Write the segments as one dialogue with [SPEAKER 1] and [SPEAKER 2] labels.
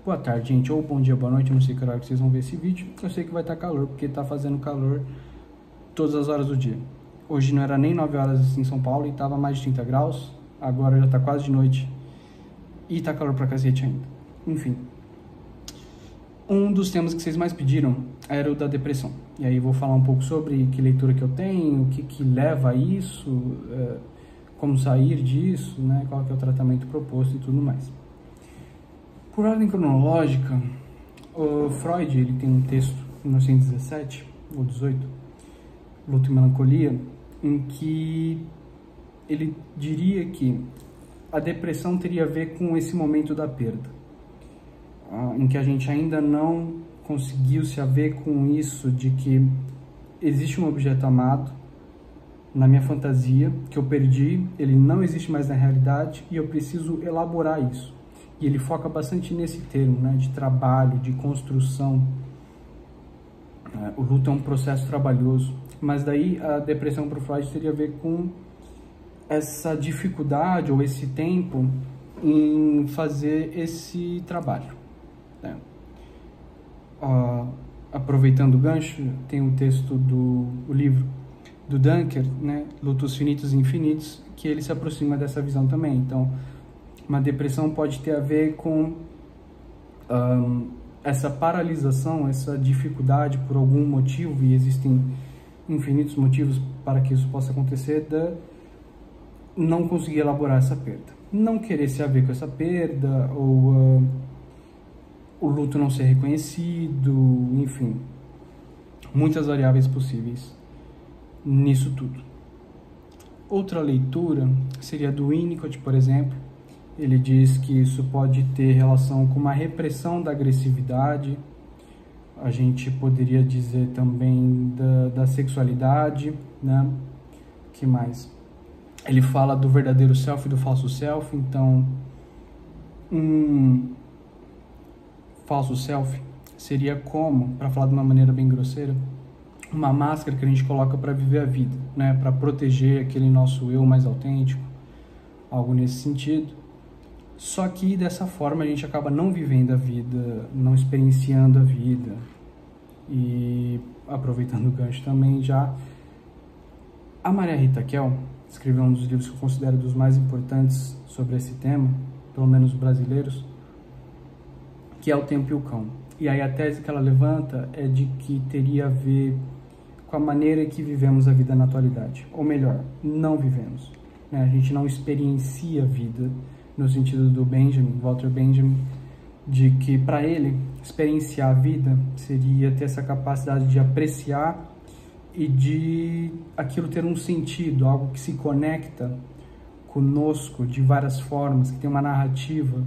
[SPEAKER 1] Boa tarde, gente, ou bom dia, boa noite, eu não sei que hora que vocês vão ver esse vídeo. Eu sei que vai estar calor, porque está fazendo calor todas as horas do dia. Hoje não era nem 9 horas em São Paulo e estava mais de 30 graus, agora já está quase de noite e está calor pra cacete ainda. Enfim, um dos temas que vocês mais pediram era o da depressão. E aí eu vou falar um pouco sobre que leitura que eu tenho, o que leva a isso, como sair disso, né, qual que é o tratamento proposto e tudo mais. Por ordem cronológica, o Freud ele tem um texto, em 1917 ou 18, Luto e Melancolia, em que ele diria que a depressão teria a ver com esse momento da perda, em que a gente ainda não conseguiu se haver com isso de que existe um objeto amado na minha fantasia, que eu perdi, ele não existe mais na realidade e eu preciso elaborar isso. E ele foca bastante nesse termo, né, de trabalho, de construção. O luto é um processo trabalhoso, mas daí a depressão para o Freud teria a ver com essa dificuldade ou esse tempo em fazer esse trabalho, né? Aproveitando o gancho, tem o texto do livro do Dunker, né, Lutos Finitos e Infinitos, que ele se aproxima dessa visão também. Então, uma depressão pode ter a ver com essa paralisação, essa dificuldade por algum motivo, e existem infinitos motivos para que isso possa acontecer, de não conseguir elaborar essa perda. Não querer se haver com essa perda, ou o luto não ser reconhecido, enfim, muitas variáveis possíveis nisso tudo. Outra leitura seria do Winnicott, por exemplo. Ele diz que isso pode ter relação com uma repressão da agressividade. A gente poderia dizer também da sexualidade, né? Que mais? Ele fala do verdadeiro self e do falso self. Então, um falso self seria como, para falar de uma maneira bem grosseira, uma máscara que a gente coloca para viver a vida, né? Para proteger aquele nosso eu mais autêntico, algo nesse sentido. Só que dessa forma a gente acaba não vivendo a vida, não experienciando a vida. E aproveitando o gancho também, já a Maria Rita Kell escreveu um dos livros que eu considero dos mais importantes sobre esse tema, pelo menos brasileiros, que é O Tempo e o Cão. E aí a tese que ela levanta é de que teria a ver com a maneira que vivemos a vida na atualidade. Ou melhor, não vivemos, né? A gente não experiencia a vida, no sentido do Walter Benjamin, de que para ele experienciar a vida seria ter essa capacidade de apreciar e de aquilo ter um sentido, algo que se conecta conosco de várias formas, que tem uma narrativa,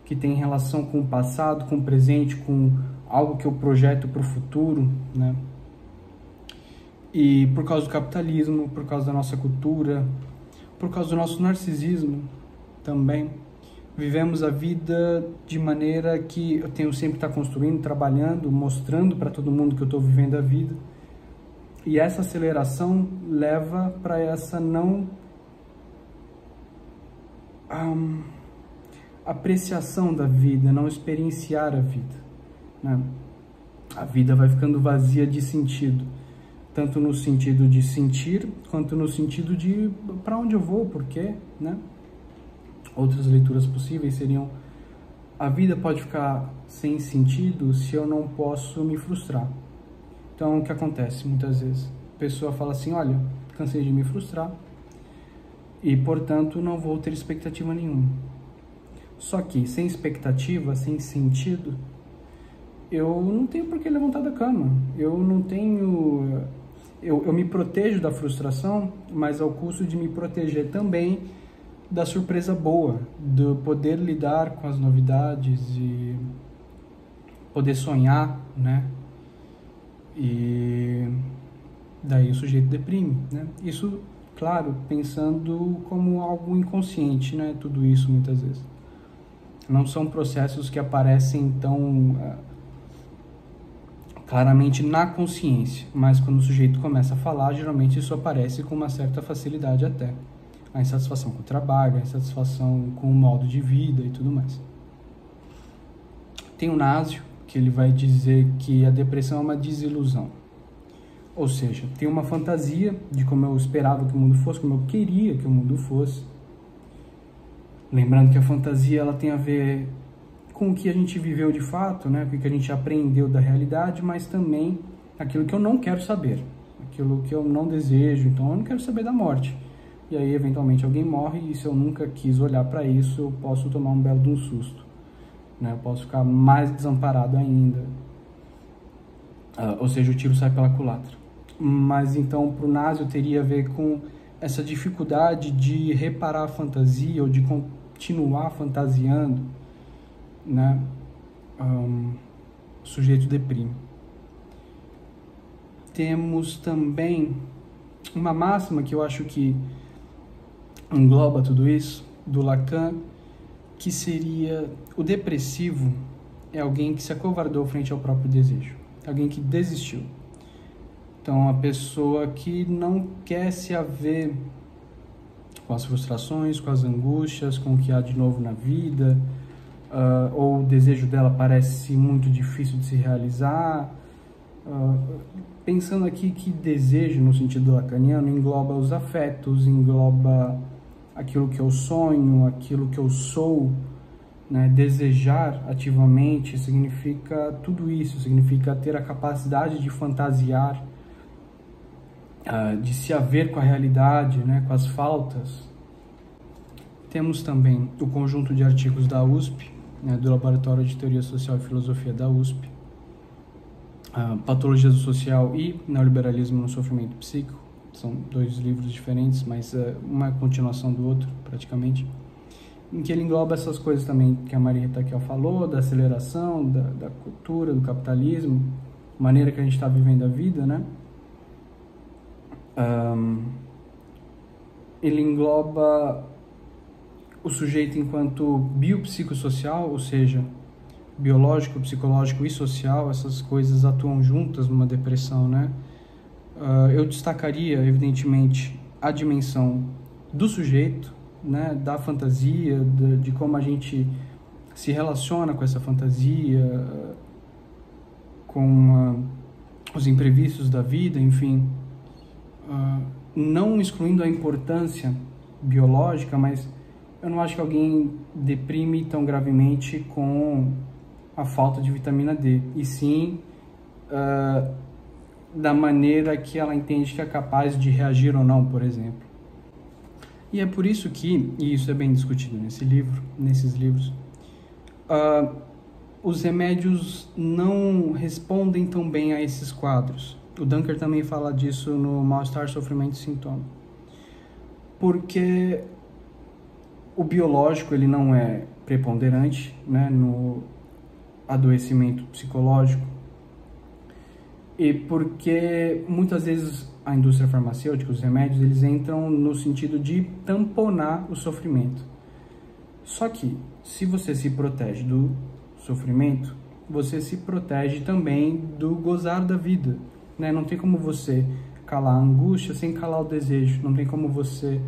[SPEAKER 1] que tem relação com o passado, com o presente, com algo que eu projeto para o futuro, né? E por causa do capitalismo, por causa da nossa cultura, por causa do nosso narcisismo também, vivemos a vida de maneira que eu tenho sempre que estar construindo, trabalhando, mostrando para todo mundo que eu estou vivendo a vida. E essa aceleração leva para essa não apreciação da vida, não experienciar a vida, né? A vida vai ficando vazia de sentido, tanto no sentido de sentir, quanto no sentido de para onde eu vou, por quê, né? Outras leituras possíveis seriam: a vida pode ficar sem sentido se eu não posso me frustrar. Então, o que acontece muitas vezes? A pessoa fala assim: olha, cansei de me frustrar e, portanto, não vou ter expectativa nenhuma. Só que, sem expectativa, sem sentido, eu não tenho por que levantar da cama. Eu não tenho... Eu me protejo da frustração, mas ao custo de me proteger também da surpresa boa, do poder lidar com as novidades e poder sonhar, né? E daí o sujeito deprime, né? Isso, claro, pensando como algo inconsciente, né? Tudo isso muitas vezes. Não são processos que aparecem tão claramente na consciência, mas quando o sujeito começa a falar, geralmente isso aparece com uma certa facilidade até. A insatisfação com o trabalho, a insatisfação com o modo de vida e tudo mais. Tem o Nasio, que ele vai dizer que a depressão é uma desilusão. Ou seja, tem uma fantasia de como eu esperava que o mundo fosse, como eu queria que o mundo fosse. Lembrando que a fantasia ela tem a ver com o que a gente viveu de fato, né? Com o que a gente aprendeu da realidade, mas também aquilo que eu não quero saber, aquilo que eu não desejo. Então eu não quero saber da morte. E aí eventualmente alguém morre e se eu nunca quis olhar para isso, eu posso tomar um belo de um susto, né? Eu posso ficar mais desamparado ainda. Ou seja, o tiro sai pela culatra. Mas então para o Nasio teria a ver com essa dificuldade de reparar a fantasia ou de continuar fantasiando, né? O sujeito deprime. Temos também uma máxima que eu acho que engloba tudo isso, do Lacan, que seria: o depressivo é alguém que se acovardou frente ao próprio desejo, alguém que desistiu. Então, a pessoa que não quer se haver com as frustrações, com as angústias, com o que há de novo na vida, ou o desejo dela parece muito difícil de se realizar. Pensando aqui que desejo, no sentido lacaniano, engloba os afetos, engloba aquilo que eu sonho, aquilo que eu sou, né? Desejar ativamente significa tudo isso, significa ter a capacidade de fantasiar, de se haver com a realidade, né? Com as faltas. Temos também o conjunto de artigos da USP, né? Do Laboratório de Teoria Social e Filosofia da USP, Patologia do Social e Neoliberalismo no Sofrimento Psíquico. São dois livros diferentes, mas uma é a continuação do outro, praticamente, em que ele engloba essas coisas também que a Maria Rita Raquel falou, da aceleração, da cultura, do capitalismo, maneira que a gente está vivendo a vida, né? Ele engloba o sujeito enquanto biopsicossocial, ou seja, biológico, psicológico e social. Essas coisas atuam juntas numa depressão, né? Eu destacaria, evidentemente, a dimensão do sujeito, né? Da fantasia, de como a gente se relaciona com essa fantasia, com os imprevistos da vida, enfim. Não excluindo a importância biológica, mas eu não acho que alguém deprime tão gravemente com a falta de vitamina D, e sim da maneira que ela entende que é capaz de reagir ou não, por exemplo. E é por isso que, e isso é bem discutido nesses livros, os remédios não respondem tão bem a esses quadros. O Dunker também fala disso no Mal-Estar, Sofrimento e Sintoma. Porque o biológico ele não é preponderante, né, no adoecimento psicológico, e porque muitas vezes a indústria farmacêutica, os remédios, eles entram no sentido de tamponar o sofrimento. Só que, se você se protege do sofrimento, você se protege também do gozar da vida, né? Não tem como você calar a angústia sem calar o desejo. Não tem como você,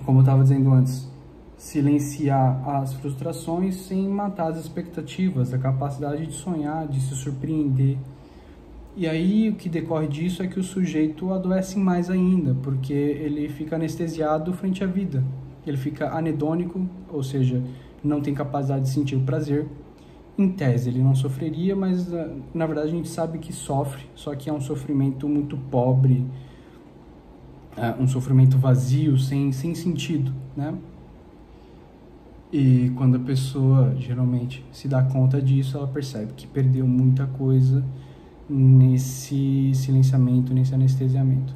[SPEAKER 1] como eu estava dizendo antes, silenciar as frustrações sem matar as expectativas, a capacidade de sonhar, de se surpreender. E aí o que decorre disso é que o sujeito adoece mais ainda, porque ele fica anestesiado frente à vida. Ele fica anedônico, ou seja, não tem capacidade de sentir o prazer. Em tese ele não sofreria, mas na verdade a gente sabe que sofre, só que é um sofrimento muito pobre, um sofrimento vazio, sem sentido, né? E quando a pessoa geralmente se dá conta disso, ela percebe que perdeu muita coisa nesse silenciamento, nesse anestesiamento.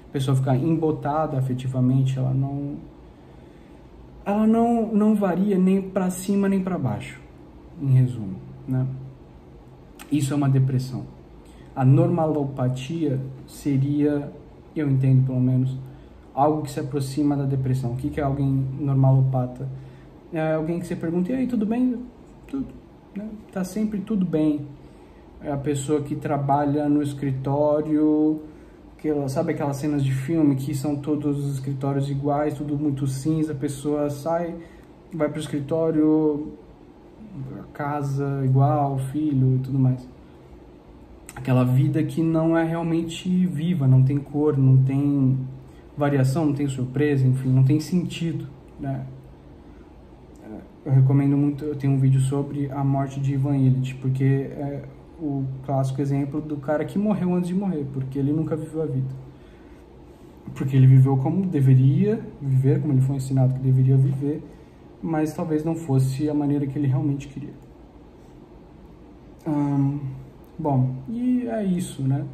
[SPEAKER 1] A pessoa fica embotada afetivamente, ela não varia nem para cima nem para baixo, em resumo, né? Isso é uma depressão. A normalopatia seria, eu entendo pelo menos, algo que se aproxima da depressão. O que é alguém normalopata? É alguém que você pergunta: e aí, tudo bem? Tudo, né? Tá sempre tudo bem. É a pessoa que trabalha no escritório, sabe aquelas cenas de filme que são todos os escritórios iguais, tudo muito cinza. A pessoa sai, vai pro escritório, casa igual, filho e tudo mais. Aquela vida que não é realmente viva, não tem cor, não tem variação, não tem surpresa, enfim, não tem sentido, né? Eu recomendo muito, eu tenho um vídeo sobre a morte de Ivan Illich, porque é o clássico exemplo do cara que morreu antes de morrer, porque ele nunca viveu a vida. Porque ele viveu como deveria viver, como ele foi ensinado que deveria viver, mas talvez não fosse a maneira que ele realmente queria. Bom, e é isso, né?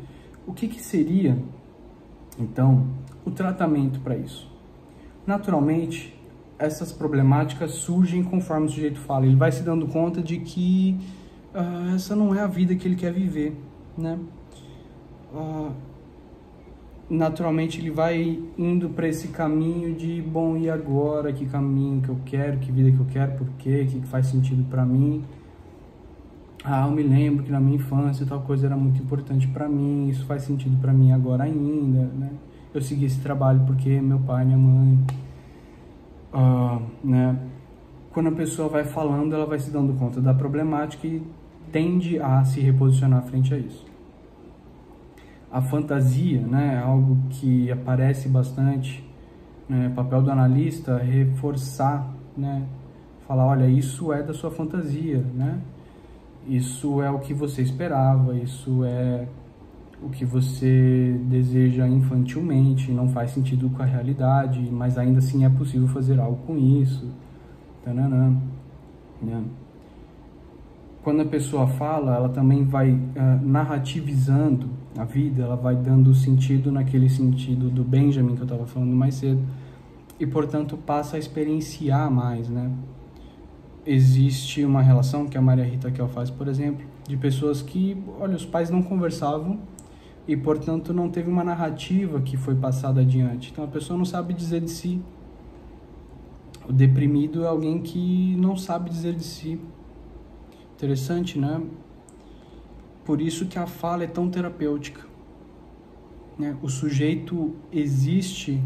[SPEAKER 1] O que seria, então, o tratamento para isso? Naturalmente, essas problemáticas surgem conforme o sujeito fala. Ele vai se dando conta de que essa não é a vida que ele quer viver, né? Naturalmente, ele vai indo para esse caminho de, bom, e agora? Que caminho que eu quero? Que vida que eu quero? Por quê? O que faz sentido para mim? Eu me lembro que na minha infância tal coisa era muito importante para mim, isso faz sentido para mim agora ainda, né? Eu segui esse trabalho porque meu pai, minha mãe, né? Quando a pessoa vai falando, ela vai se dando conta da problemática e tende a se reposicionar frente a isso. A fantasia, né, é algo que aparece bastante, né? O papel do analista é reforçar, né? Falar, olha, isso é da sua fantasia, né? Isso é o que você esperava, isso é o que você deseja infantilmente, não faz sentido com a realidade, mas ainda assim é possível fazer algo com isso. Tananã, né? Quando a pessoa fala, ela também vai narrativizando a vida, ela vai dando sentido naquele sentido do Benjamin que eu estava falando mais cedo, e portanto passa a experienciar mais, né? Existe uma relação que a Maria Rita Kell faz, por exemplo, de pessoas que, olha, os pais não conversavam e, portanto, não teve uma narrativa que foi passada adiante. Então, a pessoa não sabe dizer de si. O deprimido é alguém que não sabe dizer de si. Interessante, né? Por isso que a fala é tão terapêutica, né? O sujeito existe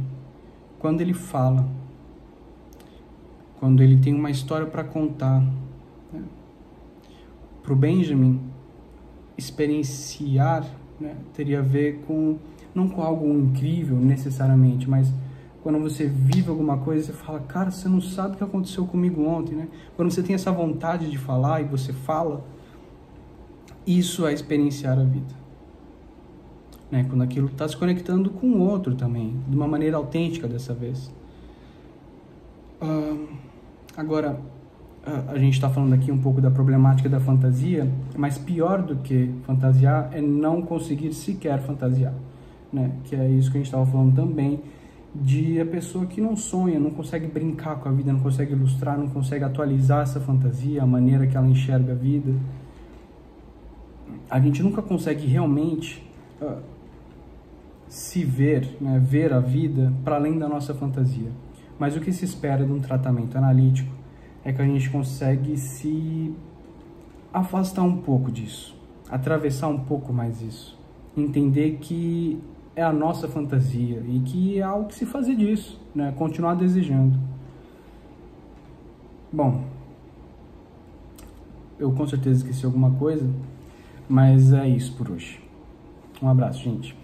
[SPEAKER 1] quando ele fala, quando ele tem uma história para contar, né? Para o Benjamin, experienciar, né, teria a ver com, não com algo incrível necessariamente, mas quando você vive alguma coisa, você fala, cara, você não sabe o que aconteceu comigo ontem, né? Quando você tem essa vontade de falar e você fala, isso é experienciar a vida, né? Quando aquilo está se conectando com o outro também, de uma maneira autêntica dessa vez. Agora, a gente está falando aqui um pouco da problemática da fantasia, mas pior do que fantasiar é não conseguir sequer fantasiar, né? Que é isso que a gente estava falando também, de a pessoa que não sonha, não consegue brincar com a vida, não consegue ilustrar, não consegue atualizar essa fantasia, a maneira que ela enxerga a vida. A gente nunca consegue realmente se ver, né, ver a vida para além da nossa fantasia. Mas o que se espera de um tratamento analítico é que a gente consegue se afastar um pouco disso, atravessar um pouco mais isso, entender que é a nossa fantasia e que há o que se fazer disso, né? Continuar desejando. Bom, eu com certeza esqueci alguma coisa, mas é isso por hoje. Um abraço, gente.